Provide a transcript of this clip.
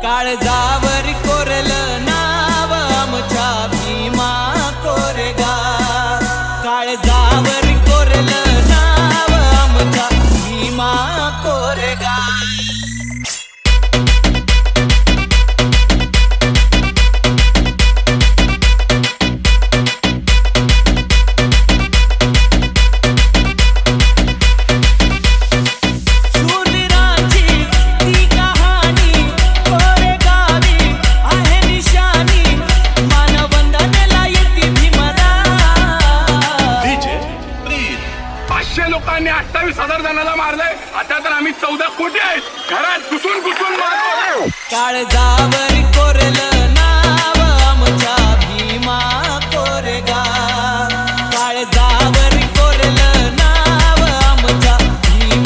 काळजावर कोरलं नाव आमच्या भीमा कोरेगाव. काळजावर कोरलं नाव आमच्या भीमा कोरेगाव. लोकांनी 28,000 जणांना मारलंय. आता तर आम्ही 14 कोटी आहेत. घरात घुसून मारतो. काळजावर कोरलं नाव आमच्या